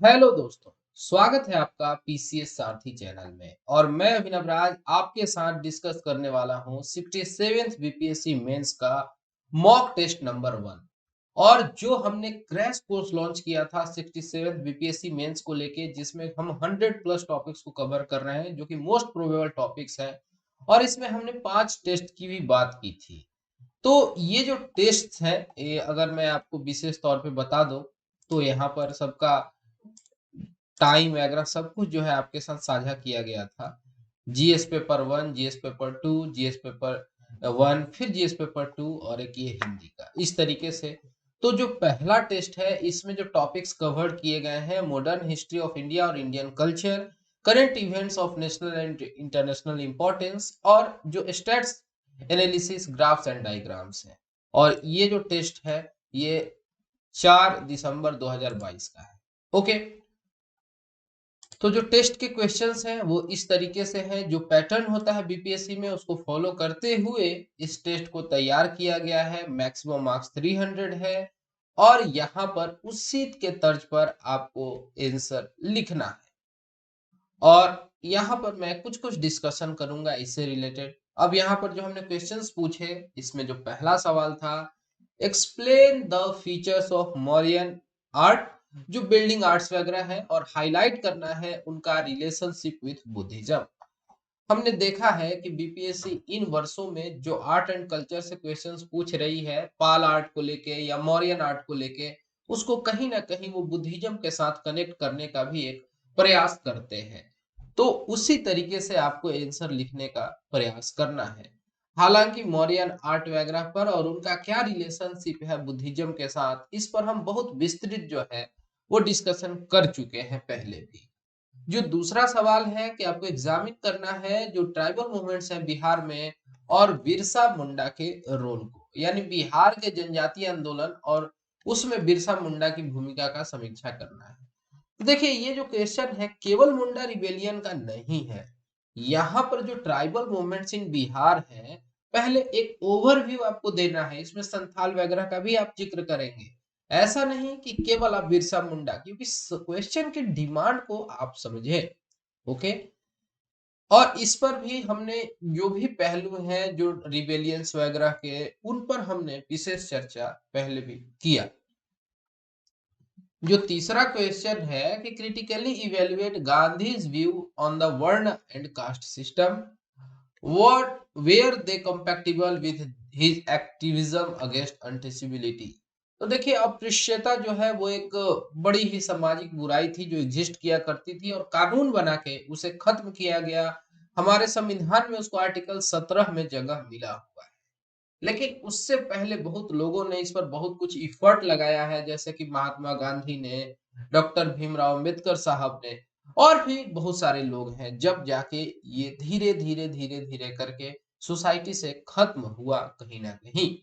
Hello दोस्तों। स्वागत है आपका पीसीएस सारथी चैनल में और मैं अभिनव राज आपके साथ डिस्कस करने वाला हूं 67th बीपीएससी मेंस का मॉक टेस्ट नंबर 1। और जो हमने क्रैश कोर्स लॉन्च किया था 67th बीपीएससी मेंस को लेके, जिसमें हम 100 प्लस टॉपिक्स को कवर कर रहे हैं जो कि मोस्ट प्रोबेबल टॉपिक्स हैं। और इसमें हमने 5 टेस्ट की भी बात की थी। तो ये जो टेस्ट है, ये अगर मैं आपको विशेष तौर पे बता दूं तो यहाँ पर सबका टाइम वगैरह सब कुछ जो है आपके साथ साझा किया गया था। GS paper 1, GS paper 2, GS paper 1, फिर जीएस पेपर 2 और एक ये हिंदी का, इस तरीके से। तो जो पहला टेस्ट है इसमें जो टॉपिक्स कवर किए गए हैं, मॉडर्न हिस्ट्री ऑफ इंडिया और Indian culture, current events of national and international importance, और जो stats analysis, graphs and diagrams है। और ये जो टेस्ट है ये 4 दिसंबर 2022 का है। ओके। तो जो टेस्ट के क्वेश्चंस हैं वो इस तरीके से हैं। जो पैटर्न होता है बीपीएससी में उसको फॉलो करते हुए इस टेस्ट को तैयार किया गया है। मैक्सिमम मार्क्स 300 है और यहाँ पर उसी के तर्ज पर आपको आंसर लिखना है। और यहाँ पर मैं कुछ कुछ डिस्कशन करूंगा इससे रिलेटेड। अब यहाँ पर जो हमने क्वेश्चंस पूछे, इसमें जो पहला सवाल था, explain the features of Mauryan art, जो बिल्डिंग आर्ट्स वगैरह है, और हाईलाइट करना है उनका रिलेशनशिप विथ बुद्धिज्म। हमने देखा है कि बीपीएससी इन वर्षों में जो आर्ट एंड कल्चर से क्वेश्चंस पूछ रही है, पाल आर्ट को लेके या मौर्यन आर्ट को लेके, उसको कहीं ना कहीं वो बुद्धिज्म के साथ कनेक्ट करने का भी एक प्रयास करते हैं। तो उसी तरीके से आपको आंसर लिखने का प्रयास करना है। हालांकि मौर्यन आर्ट वगैरह पर और उनका क्या रिलेशनशिप है बुद्धिज्म के साथ, इस पर हम बहुत विस्तृत जो है वो डिस्कशन कर चुके हैं पहले भी। जो दूसरा सवाल है कि आपको एग्जामिन करना है जो ट्राइबल मूवमेंट्स हैं बिहार में और बिरसा मुंडा के रोल को, यानी बिहार के जनजातीय आंदोलन और उसमें बिरसा मुंडा की भूमिका का समीक्षा करना है। तो देखिए ये जो क्वेश्चन है केवल मुंडा रिबेलियन का नहीं है। यहाँ पर जो ट्राइबल मूवमेंट्स इन बिहार है, पहले एक ओवरव्यू आपको देना है। इसमें संथाल वगैरह का भी आप जिक्र करेंगे। ऐसा नहीं कि केवल आप बिरसा मुंडा, क्योंकि क्वेश्चन की डिमांड को आप समझे। ओके। और इस पर भी हमने जो भी पहलू हैं जो रिबेलियंस वगैरह के, उन पर हमने विशेष चर्चा पहले भी किया। जो तीसरा क्वेश्चन है कि critically evaluate Gandhi's view on the varna and caste system, what were they compatible with his activism against untouchability. तो देखिए अस्पृश्यता जो है वो एक बड़ी ही सामाजिक बुराई थी जो एग्जिस्ट किया करती थी और कानून बना के उसे खत्म किया गया। हमारे संविधान में उसको आर्टिकल 17 में जगह मिला हुआ है। लेकिन उससे पहले बहुत लोगों ने इस पर बहुत कुछ इफर्ट लगाया है, जैसे कि महात्मा गांधी ने, डॉक्टर भीमराव अंबेडकर साहब ने, और भी बहुत सारे लोग हैं। जब जाके ये धीरे धीरे धीरे धीरे करके सोसाइटी से खत्म हुआ कहीं ना कहीं।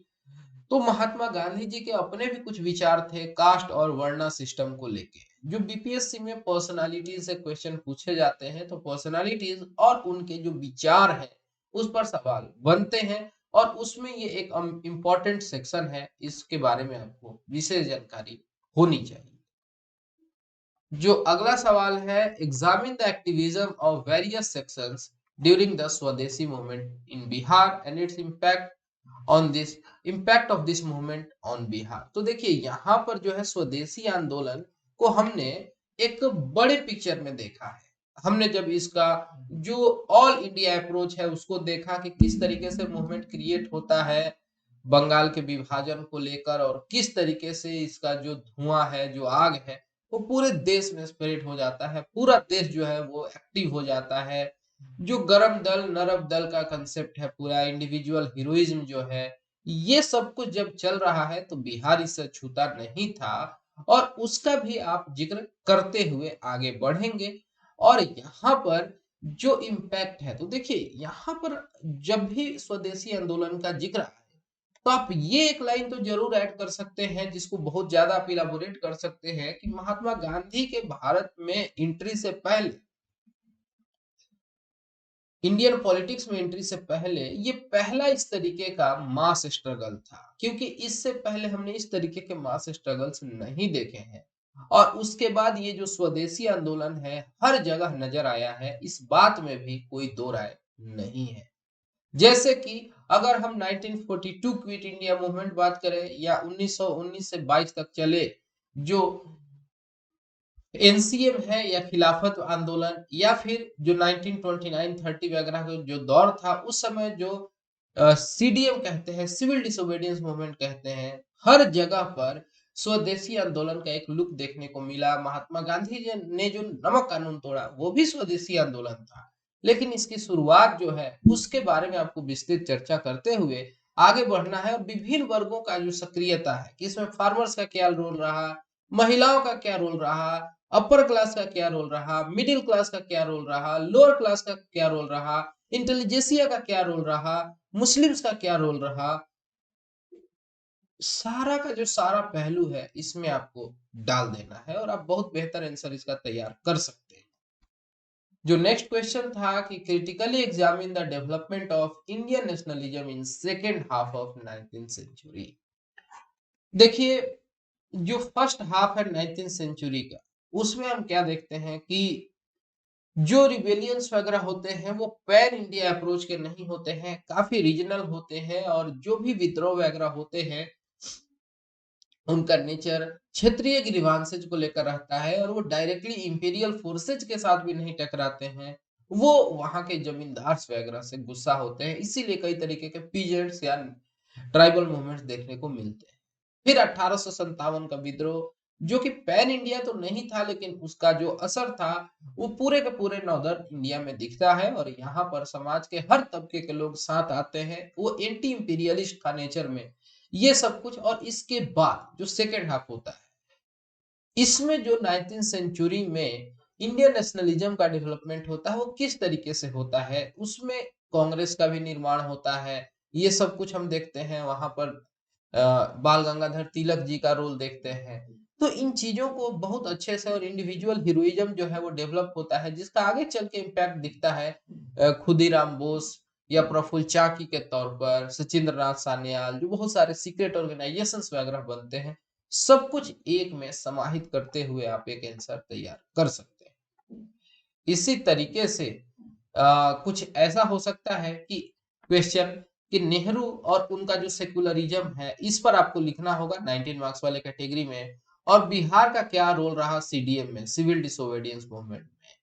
तो महात्मा गांधी जी के अपने भी कुछ विचार थे कास्ट और वर्णा सिस्टम को लेके। जो बीपीएससी में पर्सनालिटी से क्वेश्चन पूछे जाते हैं तो पर्सनालिटीज और उनके जो विचार है उस पर सवाल बनते हैं। और उसमें ये एक इम्पोर्टेंट सेक्शन है, इसके बारे में आपको विशेष जानकारी होनी चाहिए। जो अगला सवाल है, examine the activism of various sections during the swadeshi movement in Bihar and its impact on this, impact of this movement on Bihar. तो देखिए यहाँ पर जो है स्वदेशी आंदोलन को हमने एक बड़े पिक्चर में देखा है। हमने जब इसका जो ऑल इंडिया अप्रोच है उसको देखा कि किस तरीके से मूवमेंट क्रिएट होता है बंगाल के विभाजन को लेकर, और किस तरीके से इसका जो धुआं है, जो आग है, वो पूरे देश में स्प्रेड हो जाता है। पूरा देश जो है वो एक्टिव हो जाता है। जो गरम दल नरम दल का कंसेप्ट है, पूरा इंडिविजुअल हीरोइज्म जो है, ये सब कुछ जब चल रहा है तो बिहार इससे छूता नहीं था। और उसका भी आप जिक्र करते हुए आगे बढ़ेंगे। और यहाँ पर जो इम्पैक्ट है, तो देखिए यहाँ पर जब भी स्वदेशी आंदोलन का जिक्र आए तो आप ये एक लाइन तो जरूर ऐड कर सकते हैं जिसको बहुत ज्यादा आप इलाबोरेट कर सकते हैं कि महात्मा गांधी के भारत में एंट्री से पहले, इंडियन पॉलिटिक्स में एंट्री से पहले, ये पहला इस तरीके का मास स्ट्रगल था। क्योंकि इससे पहले हमने इस तरीके के मास स्ट्रगल्स नहीं देखे हैं। और उसके बाद ये जो स्वदेशी आंदोलन है हर जगह नजर आया है, इस बात में भी कोई दो राय नहीं है। जैसे कि अगर हम 1942 क्विट इंडिया मूवमेंट बात करें या 1919 से 22 तक चले जो एनसीएम है या खिलाफत आंदोलन, या फिर जो 1929-30 वगैरह का जो दौर था उस समय जो सीडीएम कहते हैं, सिविल डिसोबीडियंस मूवमेंट कहते हैं, हर जगह पर स्वदेशी आंदोलन का एक लुक देखने को मिला। महात्मा गांधी जी ने जो नमक कानून तोड़ा वो भी स्वदेशी आंदोलन था, लेकिन इसकी शुरुआत जो है उसके बारे में आपको विस्तृत चर्चा करते हुए आगे बढ़ना है। और विभिन्न वर्गों का जो सक्रियता है कि इसमें फार्मर्स का क्या रोल रहा, महिलाओं का क्या रोल रहा, अपर क्लास का क्या रोल रहा, मिडिल क्लास का क्या रोल रहा, लोअर क्लास का क्या रोल रहा, इंटेलिजेंसिया का क्या रोल रहा, मुस्लिम्स का क्या रोल रहा, सारा का जो सारा पहलू है इसमें आपको डाल देना है और आप बहुत बेहतर आंसर इसका तैयार कर सकते हैं। जो नेक्स्ट क्वेश्चन था कि critically examine the development of Indian nationalism in second half of 19th century. देखिए, जो फर्स्ट हाफ है 19th सेंचुरी का, उसमें हम क्या देखते हैं कि जो रिबेलियंस वगैरह होते हैं वो पैन इंडिया अप्रोच के नहीं होते हैं, काफी रीजनल होते हैं। और जो भी विद्रोह वगैरह होते हैं उनका नेचर क्षेत्रीय ग्रीवांसेज को लेकर रहता है और वो डायरेक्टली इंपीरियल फोर्सेज के साथ भी नहीं टकराते हैं, वो वहां के जमींदार वगैरह से गुस्सा होते हैं। इसीलिए कई तरीके के पीजेंट्स या ट्राइबल मूवमेंट्स देखने को मिलते हैं। फिर 1857 का विद्रोह जो कि पैन इंडिया तो नहीं था, लेकिन उसका जो असर था वो पूरे के पूरे नॉर्दर्न इंडिया में दिखता है और यहाँ पर समाज के हर तबके के लोग साथ आते हैं। वो एंटी इंपीरियलिस्ट था नेचर में, ये सब कुछ। और इसके बाद जो सेकेंड हाफ होता है इसमें जो 19th सेंचुरी में इंडियन नेशनलिज्म का डेवलपमेंट होता है वो किस तरीके से होता है, उसमें कांग्रेस का भी निर्माण होता है। ये सब कुछ हम देखते हैं वहां पर बाल गंगाधर तिलक जी का रोल देखते हैं। तो इन चीजों को बहुत अच्छे से और इंडिविजुअल हीरोइज्म जो है वो डेवलप होता है, जिसका आगे चल के इम्पैक्ट दिखता है खुदीराम बोस या प्रफुल्ल चाकी के तौर पर, सचिंद्र नाथ सान्याल, जो बहुत सारे सीक्रेट ऑर्गेनाइजेशंस वगैरह बनते हैं। सब कुछ एक में समाहित करते हुए आप एक आंसर तैयार कर सकते हैं। इसी तरीके से कुछ ऐसा हो सकता है कि क्वेश्चन कि नेहरू और उनका जो सेकुलरिज्म है इस पर आपको लिखना होगा 19 मार्क्स वाले कैटेगरी में, और बिहार का क्या रोल रहा सीडीएम में, सिविल डिसोबीडियंस मूवमेंट में।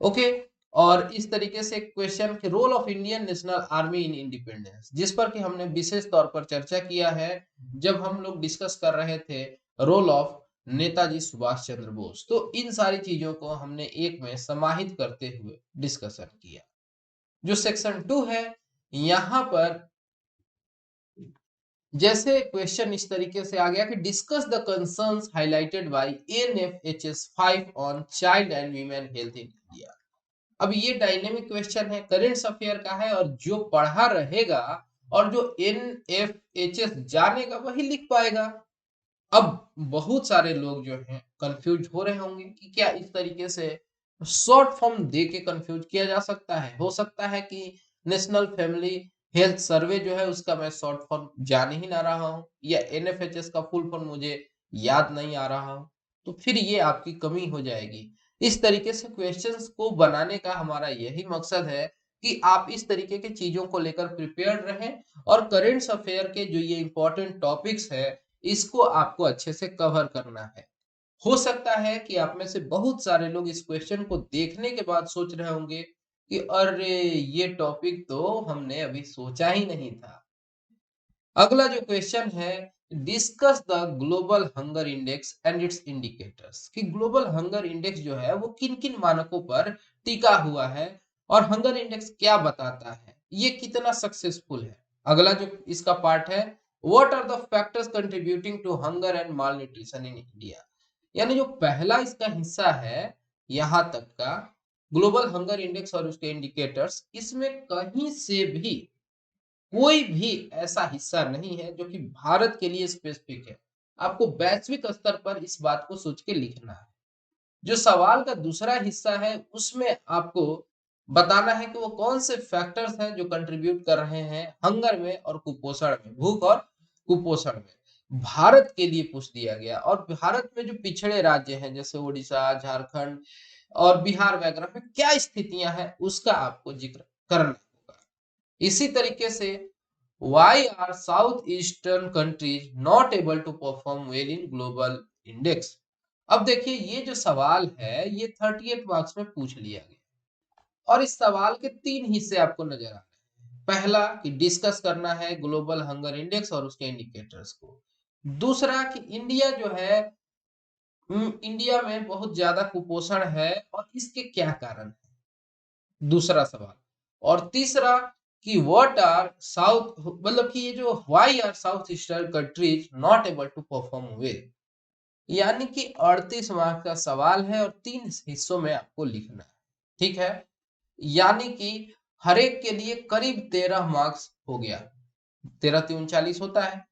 ओके। और इस तरीके से क्वेश्चन के role of Indian National Army in independence, जिस पर कि हमने विशेष तौर पर चर्चा किया है जब हम लोग डिस्कस कर रहे थे रोल ऑफ नेताजी सुभाष चंद्र बोस। तो इन सारी चीजों को हमने एक में समाहित करते हुए डिस्कशन किया। जो सेक्शन 2 है यहाँ पर जैसे क्वेश्चन इस तरीके से आ गया कि discuss the concerns highlighted by NFHS 5 on child and women health in India. अब ये डायनेमिक क्वेश्चन है, करेंट अफेयर का है, और जो पढ़ा रहेगा और जो एनएफएचएस जानेगा वही लिख पाएगा। अब बहुत सारे लोग जो हैं कंफ्यूज हो रहे होंगे कि क्या इस तरीके से शॉर्ट फॉर्म दे के कंफ्यूज किया जा सकता है। हो सकता है कि नेशनल फैमिली हेल्थ सर्वे जो है उसका मैं शॉर्ट फॉर्म जान ही ना रहा हूँ, या एनएफएचएस का फुल फॉर्म मुझे याद नहीं आ रहा हो, तो फिर ये आपकी कमी हो जाएगी। इस तरीके से क्वेश्चंस को बनाने का हमारा यही मकसद है कि आप इस तरीके की चीजों को लेकर प्रिपेयर्ड रहें और करेंट अफेयर के जो ये इंपॉर्टेंट टॉपिक्स है इसको आपको अच्छे से कवर करना है। हो सकता है कि आप में से बहुत सारे लोग इस क्वेश्चन को देखने के बाद सोच रहे होंगे कि अरे ये टॉपिक तो हमने अभी सोचा ही नहीं था। अगला जो क्वेश्चन है, discuss the global hunger index and it's indicators, कि ग्लोबल हंगर इंडेक्स जो है वो किन किन मानकों पर टिका हुआ है और हंगर इंडेक्स क्या बताता है, ये कितना सक्सेसफुल है। अगला जो इसका पार्ट है, what are the factors contributing to hunger and malnutrition in India. यानी जो पहला इसका हिस्सा है यहां तक का ग्लोबल हंगर इंडेक्स और उसके इंडिकेटर्स, इसमें कहीं से भी कोई भी ऐसा हिस्सा नहीं है जो कि भारत के लिए स्पेसिफिक है। आपको वैश्विक स्तर पर इस बात को सोच के लिखना है। जो सवाल का दूसरा हिस्सा है उसमें आपको बताना है कि वो कौन से फैक्टर्स हैं जो कंट्रीब्यूट कर रहे हैं हंगर में और कुपोषण में, भूख और कुपोषण में। भारत के लिए पूछ दिया गया और भारत में जो पिछड़े राज्य हैं जैसे उड़ीसा, झारखंड और बिहार वगैरह में क्या स्थितियां हैं उसका आपको जिक्र करना होगा। इसी तरीके से why are south eastern countries not able to perform well in global index. अब देखिए ये जो सवाल है ये 38 मार्क्स में पूछ लिया गया और इस सवाल के तीन हिस्से आपको नजर आ रहे हैं। पहला कि डिस्कस करना है ग्लोबल हंगर इंडेक्स और उसके इंडिकेटर्स को। दूसरा कि इंडिया जो है इंडिया में बहुत ज्यादा कुपोषण है और इसके क्या कारण है, दूसरा सवाल। और तीसरा कि व्हाट आर साउथ मतलब कि ये जो why are south eastern countries not able to perform well. यानी कि 38 मार्क्स का सवाल है और तीन हिस्सों में आपको लिखना है। ठीक है, यानी कि हर एक के लिए करीब 13 मार्क्स हो गया। 13 3 40 होता है।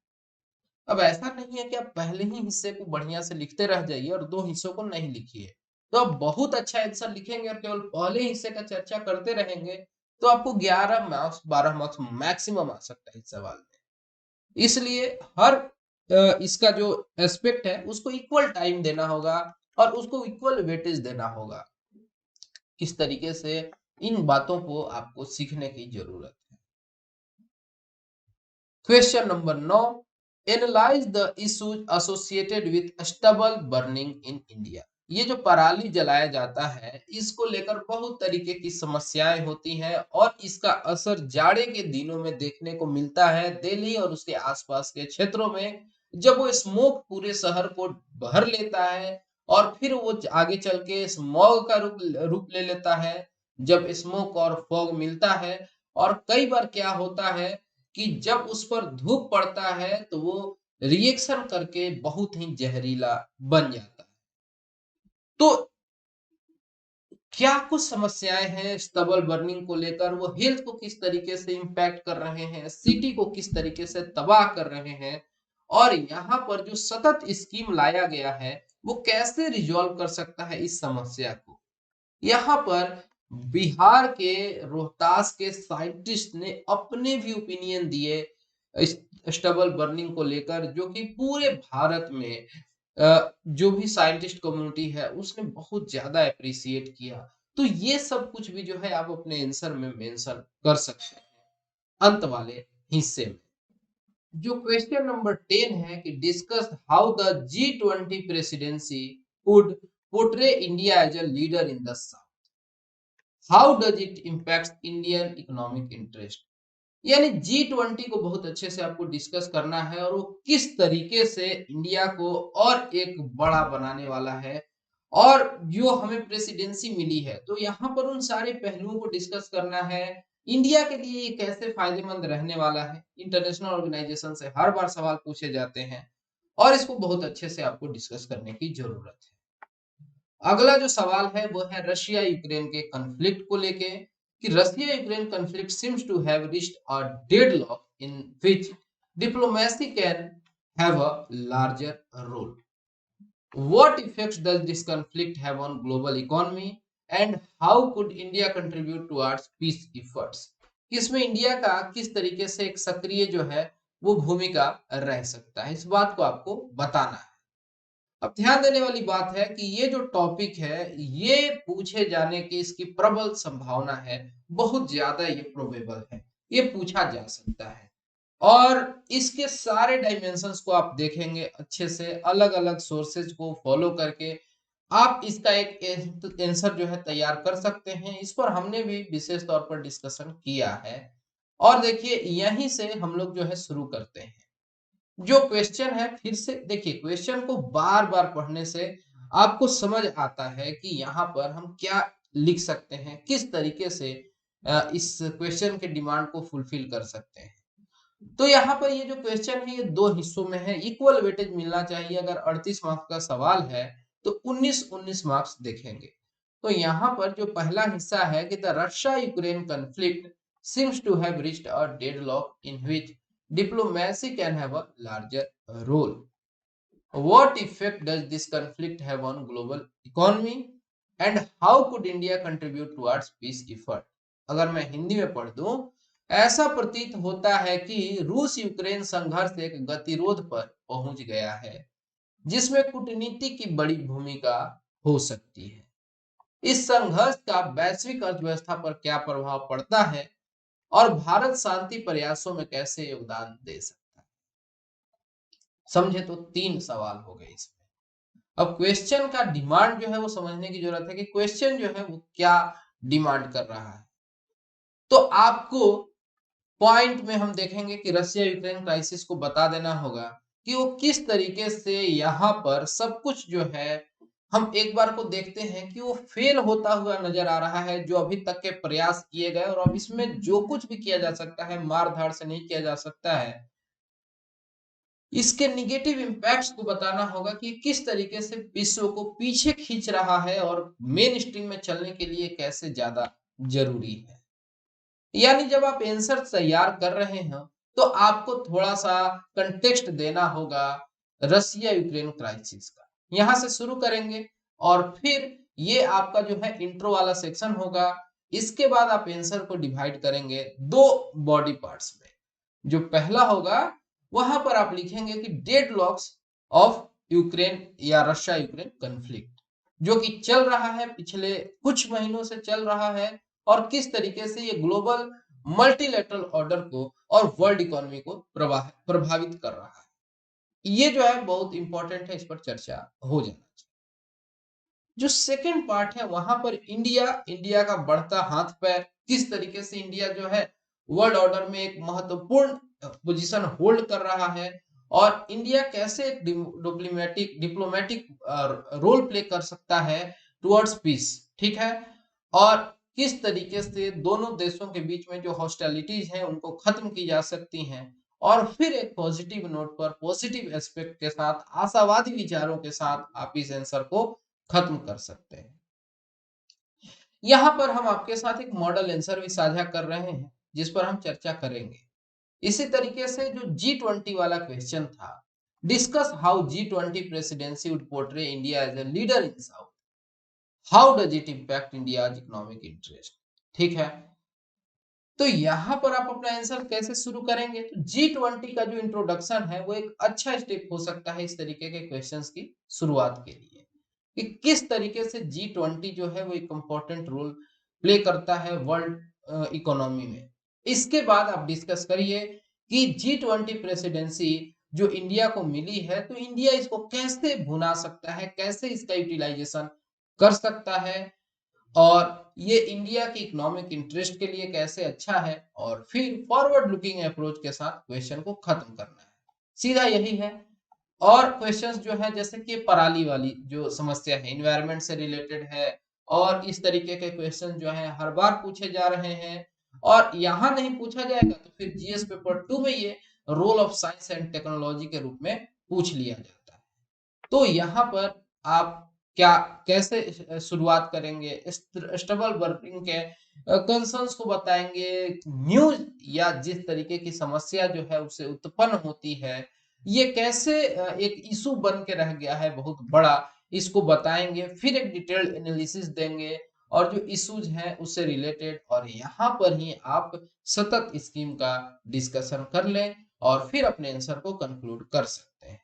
अब ऐसा नहीं है कि आप पहले ही हिस्से को बढ़िया से लिखते रह जाइए और दो हिस्सों को नहीं लिखिए। तो आप बहुत अच्छा आंसर लिखेंगे और केवल पहले हिस्से का चर्चा करते रहेंगे तो आपको 11 मार्क्स 12 मार्क्स मैक्सिमम आ सकता है इस सवाल में। इसलिए हर इसका जो एस्पेक्ट है उसको इक्वल टाइम देना होगा और उसको इक्वल वेटेज देना होगा। इस तरीके से इन बातों को आपको सीखने की जरूरत है। Question number 9, analyse the issues associated with stubble burning in India. ये जो पराली जलाया जाता है इसको लेकर बहुत तरीके की समस्याएं होती हैं और इसका असर जाड़े के दिनों में देखने को मिलता है दिल्ली और उसके आसपास के क्षेत्रों में। जब वो स्मोक पूरे शहर को भर लेता है और फिर वो आगे चल के स्मॉग का रूप ले लेता है। जब स्मोक और फॉग मिलता है और कई बार क्या होता है कि जब उस पर धूप पड़ता है तो वो रिएक्शन करके बहुत ही जहरीला बन जाता है। तो क्या कुछ समस्याएं हैं स्टबल बर्निंग को लेकर, वो हेल्थ को किस तरीके से इम्पैक्ट कर रहे हैं, सिटी को किस तरीके से तबाह कर रहे हैं और यहाँ पर जो सतत स्कीम लाया गया है वो कैसे रिजॉल्व कर सकता है इस समस्या को। यहाँ पर बिहार के रोहतास के साइंटिस्ट ने अपने भी ओपिनियन दिए स्टबल बर्निंग को लेकर, जो कि पूरे भारत में जो भी साइंटिस्ट कम्युनिटी है उसने बहुत ज्यादा अप्रिशिएट किया। तो ये सब कुछ भी जो है आप अपने आंसर में मेंशन कर सकते हैं अंत वाले हिस्से में। जो क्वेश्चन नंबर 10 है कि discuss how the G20 presidency would portray India as a leader in the south, how does it impact Indian economic interest. यानी G20 को बहुत अच्छे से आपको डिस्कस करना है और वो किस तरीके से इंडिया को और एक बड़ा बनाने वाला है और जो हमें प्रेसिडेंसी मिली है तो यहाँ पर उन सारे पहलुओं को डिस्कस करना है। इंडिया के लिए ये कैसे फायदेमंद रहने वाला है, इंटरनेशनल ऑर्गेनाइजेशन से हर बार सवाल पूछे जाते हैं और इसको बहुत अच्छे से आपको डिस्कस करने की जरूरत है। अगला जो सवाल है वो है रशिया यूक्रेन के कॉन्फ्लिक्ट को लेके कि Russia Ukraine conflict seems to have reached a deadlock in which diplomacy can have a larger role. What effects does this conflict have on global economy and how could India contribute towards peace efforts? इसमें India का किस तरीके से एक सक्रिय जो है वो भूमिका रह सकता है, इस बात को आपको बताना है। अब ध्यान देने वाली बात है कि ये जो टॉपिक है ये पूछे जाने की इसकी प्रबल संभावना है, बहुत ज्यादा ये प्रोबेबल है, ये पूछा जा सकता है। और इसके सारे डायमेंशंस को आप देखेंगे अच्छे से अलग अलग सोर्सेज को फॉलो करके आप इसका एक आंसर जो है तैयार कर सकते हैं। इस पर हमने भी विशेष तौर पर डिस्कशन किया है और देखिए यहीं से हम लोग जो है शुरू करते हैं। जो क्वेश्चन है फिर से देखिए, क्वेश्चन को बार बार पढ़ने से आपको समझ आता है कि यहाँ पर हम क्या लिख सकते हैं, किस तरीके से इस क्वेश्चन के डिमांड को फुलफिल कर सकते हैं। तो यहाँ पर ये जो क्वेश्चन है ये दो हिस्सों में है, इक्वल वेटेज मिलना चाहिए। अगर 38 मार्क्स का सवाल है तो 19-19 मार्क्स देखेंगे। तो यहाँ पर जो पहला हिस्सा है कि the Russia Ukraine conflict seems to have reached a deadlock in which diplomacy can have a larger role. What effect does this conflict have on global economy and how could India contribute towards peace effort? अगर मैं हिंदी में पढ़ दूं ऐसा प्रतीत होता है कि रूस यूक्रेन संघर्ष एक गतिरोध पर पहुंच गया है, जिसमें कूटनीति की बड़ी भूमिका हो सकती है। इस संघर्ष का वैश्विक अर्थव्यवस्था पर क्या प्रभाव पड़ता है और भारत शांति प्रयासों में कैसे योगदान दे सकता है? समझे तो तीन सवाल हो गए इसमें। अब क्वेश्चन का डिमांड जो है वो समझने की जरूरत है कि क्वेश्चन जो है वो क्या डिमांड कर रहा है। तो आपको पॉइंट में हम देखेंगे कि रशिया यूक्रेन क्राइसिस को बता देना होगा कि वो किस तरीके से यहाँ पर सब कुछ जो है हम एक बार को देखते हैं कि वो फेल होता हुआ नजर आ रहा है, जो अभी तक के प्रयास किए गए, और अब इसमें जो कुछ भी किया जा सकता है मार धाड़ से नहीं किया जा सकता है। इसके निगेटिव इम्पैक्ट्स को बताना होगा कि किस तरीके से विश्व को पीछे खींच रहा है और मेन स्ट्रीम में चलने के लिए कैसे ज्यादा जरूरी है। यानी जब आप आंसर तैयार कर रहे हैं तो आपको थोड़ा सा कंटेक्स्ट देना होगा रसिया यूक्रेन क्राइसिस का। यहां से शुरू करेंगे और फिर ये आपका जो है इंट्रो वाला सेक्शन होगा। इसके बाद आप आंसर को डिवाइड करेंगे दो बॉडी पार्ट्स में। जो पहला होगा वहां पर आप लिखेंगे कि डेडलॉक्स ऑफ यूक्रेन या रशिया यूक्रेन कॉन्फ्लिक्ट, जो कि चल रहा है पिछले कुछ महीनों से चल रहा है, और किस तरीके से ये ग्लोबल मल्टीलेटरल ऑर्डर को और वर्ल्ड इकोनॉमी को प्रभावित कर रहा है। ये जो है बहुत इंपॉर्टेंट है, इस पर चर्चा हो जाना चाहिए। जो सेकंड पार्ट है वहां पर इंडिया इंडिया का बढ़ता हाथ पैर, किस तरीके से इंडिया जो है वर्ल्ड ऑर्डर में एक महत्वपूर्ण पोजीशन होल्ड कर रहा है, और इंडिया कैसे एक डिप्लोमेटिक डिप्लोमेटिक रोल प्ले कर सकता है टुवर्ड्स पीस। ठीक है। और किस तरीके से दोनों देशों के बीच में जो हॉस्टिलिटीज हैं उनको खत्म की जा सकती हैं, और फिर एक पॉजिटिव नोट पर पॉजिटिव एस्पेक्ट के साथ आशावादी विचारों के साथ आप इस आंसर को खत्म कर सकते हैं। यहाँ पर हम आपके साथ एक मॉडल आंसर भी साझा कर रहे हैं जिस पर हम चर्चा करेंगे। इसी तरीके से जो G20 वाला क्वेश्चन था, discuss how G20 presidency would portray India as a leader in south, how does it impact India economic interest. ठीक है। तो यहाँ पर आप अपना आंसर कैसे शुरू करेंगे? तो G20 का जो इंट्रोडक्शन है वो एक अच्छा स्टेप हो सकता है इस तरीके के क्वेश्चंस की शुरुआत के लिए, कि किस तरीके से G20 जो है वो एक इम्पोर्टेंट रोल प्ले करता है वर्ल्ड इकोनॉमी में। इसके बाद आप डिस्कस करिए कि G20 प्रेसिडेंसी जो इंडिया को मिली है, तो इंडिया इसको कैसे भुना सकता है, कैसे इसका यूटिलाइजेशन कर सकता है, और ये इंडिया की इकोनॉमिक इंटरेस्ट के लिए कैसे अच्छा है, और फिर फॉरवर्ड लुकिंग अप्रोच के साथ क्वेश्चन को खत्म करना है। सीधा यही है। और क्वेश्चंस जो है जैसे कि पराली वाली जो समस्या है इन्वायरमेंट से रिलेटेड है, और इस तरीके के क्वेश्चन जो है हर बार पूछे जा रहे हैं, और यहाँ नहीं पूछा जाएगा तो फिर जीएस पेपर 2 में ये role of science and technology के रूप में पूछ लिया जाता है। तो यहाँ पर आप क्या कैसे शुरुआत करेंगे, स्टेबल वर्किंग के कंसर्न्स को बताएंगे, न्यूज या जिस तरीके की समस्या जो है उससे उत्पन्न होती है, ये कैसे एक इशू बन के रह गया है बहुत बड़ा, इसको बताएंगे, फिर एक डिटेल्ड एनालिसिस देंगे और जो इश्यूज हैं उससे रिलेटेड, और यहाँ पर ही आप सतत स्कीम का डिस्कशन कर लें और फिर अपने आंसर को कंक्लूड कर सकते हैं।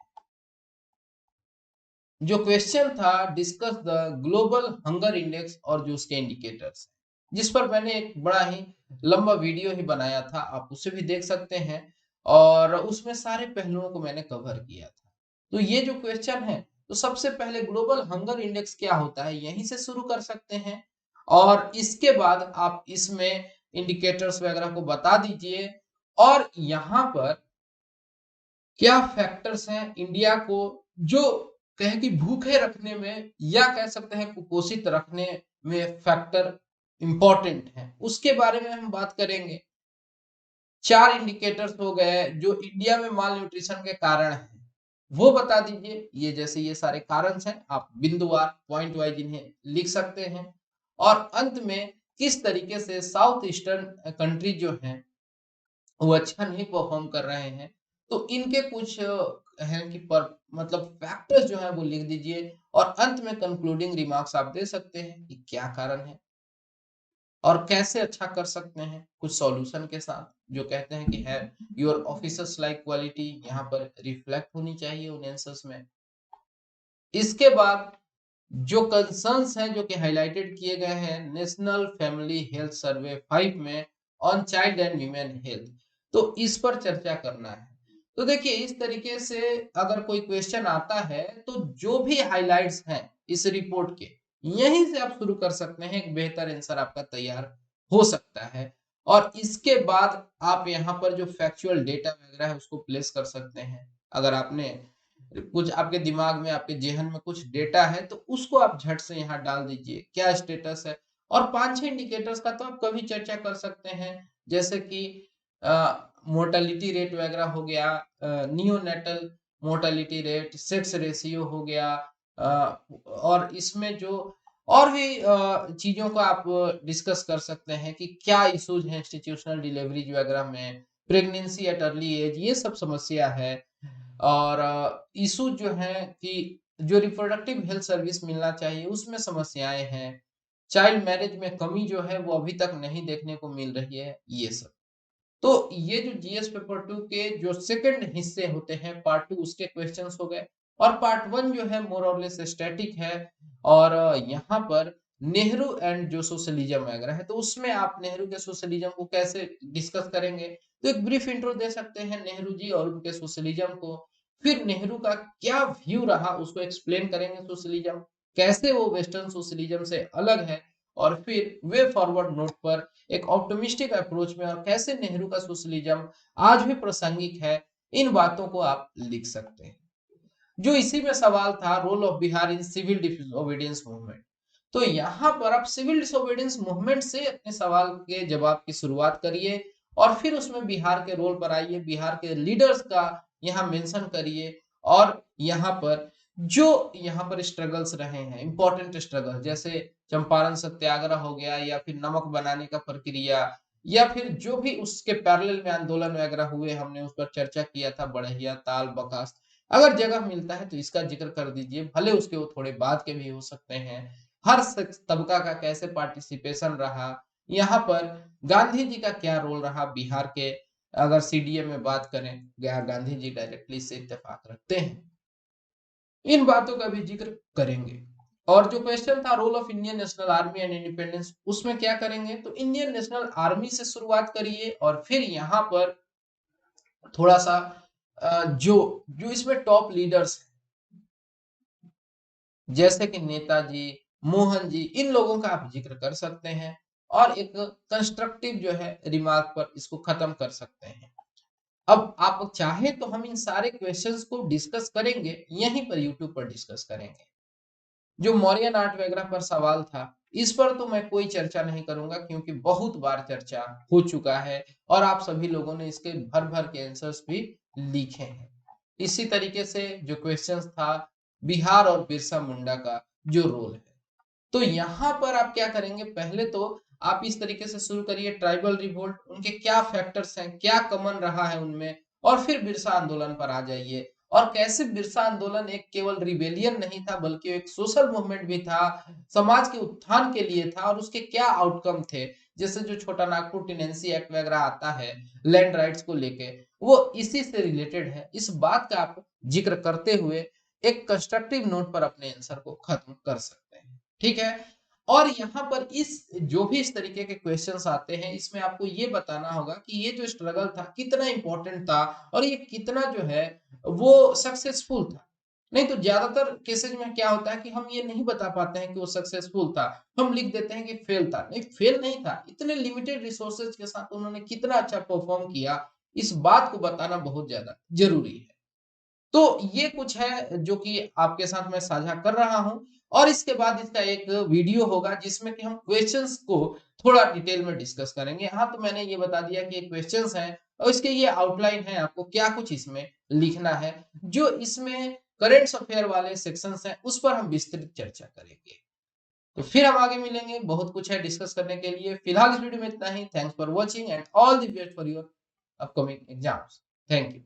जो क्वेश्चन था, discuss the global hunger index और जो उसके इंडिकेटर्स, जिस पर मैंने एक बड़ा ही लंबा वीडियो ही बनाया था, आप उसे भी देख सकते हैं, और उसमें सारे पहलुओं को मैंने कवर किया था। तो ये जो क्वेश्चन है, तो सबसे पहले ग्लोबल हंगर इंडेक्स क्या होता है यहीं से शुरू कर सकते हैं, और इसके बाद आप इसमें इंडिकेटर्स वगैरह को बता दीजिए, और यहाँ पर क्या फैक्टर्स हैं इंडिया को जो कहें कि भूखे रखने में या कह सकते हैं कुपोषित रखने में फैक्टर इंपॉर्टेंट है, उसके बारे में हम बात करेंगे। चार इंडिकेटर्स हो गए जो इंडिया में माल न्यूट्रिशन के कारण हैं, वो बता दीजिए। ये जैसे ये सारे कारण हैं, आप बिंदुवार पॉइंट वाइज इन्हें लिख सकते हैं। और अंत में किस तरीके से साउथ ईस्टर्न कंट्री जो हैं वो अच्छा नहीं परफॉर्म कर रहे हैं, तो इनके कुछ हैं कि पर मतलब फैक्टर्स जो है वो लिख दीजिए, और अंत में कंक्लूडिंग रिमार्क्स आप दे सकते हैं कि क्या कारण है। और कैसे अच्छा कर सकते हैं कुछ सॉल्यूशन के साथ, जो कहते हैं कि है योर ऑफिसर्स लाइक क्वालिटी यहाँ पर रिफ्लेक्ट होनी चाहिए उन आंसर्स में। इसके बाद जो कंसर्न्स हैं जो कि हाइलाइटेड किए गए हैं नेशनल फैमिली हेल्थ सर्वे 5 में on child and women health, तो इस पर चर्चा करना है। तो देखिए इस तरीके से अगर कोई क्वेश्चन आता है तो जो भी हाइलाइट्स हैं इस रिपोर्ट के, यहीं से आप शुरू कर सकते हैं, एक बेहतर आंसर आपका तैयार हो सकता है। और इसके बाद आप यहाँ पर जो फैक्चुअल डेटा वगैरह है उसको प्लेस कर सकते हैं। अगर आपने कुछ आपके दिमाग में आपके जेहन में कुछ डेटा है तो उसको आप झट से यहाँ डाल दीजिए क्या स्टेटस है। और 5-6 इंडिकेटर्स का तो आप कभी चर्चा कर सकते हैं, जैसे कि मोर्टेलिटी रेट वगैरह हो गया, neonatal mortality rate, sex ratio हो गया, और इसमें जो और भी चीजों को आप डिस्कस कर सकते हैं कि क्या इश्यूज हैं इंस्टीट्यूशनल डिलीवरीज वगैरह में, प्रेगनेंसी एट अर्ली एज, ये सब समस्या है। और इशू जो है कि जो रिप्रोडक्टिव हेल्थ सर्विस मिलना चाहिए उसमें समस्याएं हैं, चाइल्ड मैरिज में कमी जो है वो अभी तक नहीं देखने को मिल रही है, ये सब। तो ये जो जीएस पेपर 2 के जो सेकंड हिस्से होते हैं पार्ट 2 उसके क्वेश्चंस हो गए। और पार्ट 1 जो है मोर और लेस स्टैटिक है। और यहाँ पर नेहरू एंड जो सोशलिज्म वगैरह है तो उसमें आप नेहरू के सोशलिज्म को कैसे डिस्कस करेंगे, तो एक ब्रीफ इंट्रो दे सकते हैं नेहरू जी और उनके सोशलिज्म को। फिर नेहरू का क्या व्यू रहा उसको एक्सप्लेन करेंगे, सोशलिज्म कैसे वो वेस्टर्न सोशलिज्म से अलग है। और फिर वे फॉरवर्ड नोट पर एक ऑप्टिमिस्टिक अप्रोच में और कैसे नेहरू का सोशलिज्म आज भी प्रासंगिक है, इन बातों को आप लिख सकते हैं। जो इसी में सवाल था role of Bihar in civil disobedience movement, तो यहाँ पर आप सिविल डिसोबीडियंस मूवमेंट से अपने सवाल के जवाब की शुरुआत करिए और फिर उसमें बिहार के रोल पर आइए, बिहार के लीडर्स का यहाँ मेंशन करिए। और यहाँ पर जो यहाँ पर स्ट्रगल्स रहे हैं इंपॉर्टेंट स्ट्रगल, जैसे चंपारण सत्याग्रह हो गया या फिर नमक बनाने का प्रक्रिया, या फिर जो भी उसके पैरेलल में आंदोलन वगैरह हुए हमने उस पर चर्चा किया था, बढ़िया ताल बकास, अगर जगह मिलता है तो इसका जिक्र कर दीजिए, भले उसके वो थोड़े बाद के भी हो सकते हैं। हर तबका का कैसे पार्टिसिपेशन रहा, यहाँ पर गांधी जी का क्या रोल रहा बिहार के, अगर सीडीए में बात करें गांधी जी डायरेक्टली इससे इत्तेफाक रखते हैं, इन बातों का भी जिक्र करेंगे। और जो क्वेश्चन था role of Indian National Army and independence, उसमें क्या करेंगे, तो इंडियन नेशनल आर्मी से शुरुआत करिए और फिर यहाँ पर थोड़ा सा जो जो इसमें टॉप लीडर्स जैसे कि नेताजी, मोहन जी, इन लोगों का आप जिक्र कर सकते हैं और एक कंस्ट्रक्टिव जो है रिमार्क पर इसको खत्म कर सकते हैं। अब आप चाहे तो हम इन सारे क्वेश्चंस को डिस्कस करेंगे, यहीं पर यूट्यूब पर डिस्कस करेंगे। जो मौर्यन आर्ट वगैरह पर सवाल था इस पर तो मैं कोई चर्चा नहीं करूंगा क्योंकि बहुत बार चर्चा हो चुका है और आप सभी लोगों ने इसके भर भर के आंसर्स भी लिखे हैं। इसी तरीके से जो क्वेश्चंस था बिहार और बिरसा मुंडा का जो रोल है, तो यहाँ पर आप क्या करेंगे, पहले तो आप इस तरीके से शुरू करिए ट्राइबल रिवोल्ट, उनके क्या फैक्टर्स हैं, क्या कमन रहा है उनमें, और फिर बिरसा आंदोलन पर आ जाइए और कैसे बिरसा आंदोलन एक केवल रिबेलियन नहीं था बल्कि एक सोशल मूवमेंट भी था, समाज के उत्थान के लिए था और उसके क्या आउटकम थे। जैसे जो छोटा नागपुर टेनेंसी एक्ट वगैरह आता है लैंड राइट्स को लेके, वो इसी से रिलेटेड है। इस बात का आप जिक्र करते हुए एक कंस्ट्रक्टिव नोट पर अपने आंसर को खत्म कर सकते हैं, ठीक है। और यहाँ पर इस जो भी इस तरीके के क्वेश्चंस आते हैं इसमें आपको ये बताना होगा कि ये जो स्ट्रगल था कितना इंपॉर्टेंट था और ये कितना जो है वो सक्सेसफुल था। नहीं तो ज्यादातर केसेज में क्या होता है कि हम ये नहीं बता पाते हैं कि वो सक्सेसफुल था, हम लिख देते हैं कि फेल था। नहीं, फेल नहीं था, इतने लिमिटेड रिसोर्सेज के साथ उन्होंने कितना अच्छा परफॉर्म किया, इस बात को बताना बहुत ज्यादा जरूरी है। तो ये कुछ है जो कि आपके साथ मैं साझा कर रहा हूं। और इसके बाद इसका एक वीडियो होगा जिसमें कि हम क्वेश्चंस को थोड़ा डिटेल में डिस्कस करेंगे। हाँ, तो मैंने ये बता दिया कि ये क्वेश्चंस हैं और इसके ये आउटलाइन है, आपको क्या कुछ इसमें लिखना है। जो इसमें करेंट अफेयर वाले सेक्शंस हैं उस पर हम विस्तृत चर्चा करेंगे। तो फिर हम आगे मिलेंगे, बहुत कुछ है डिस्कस करने के लिए। फिलहाल इस वीडियो में इतना ही। Thanks for watching and all the best for your upcoming exams. Thank you.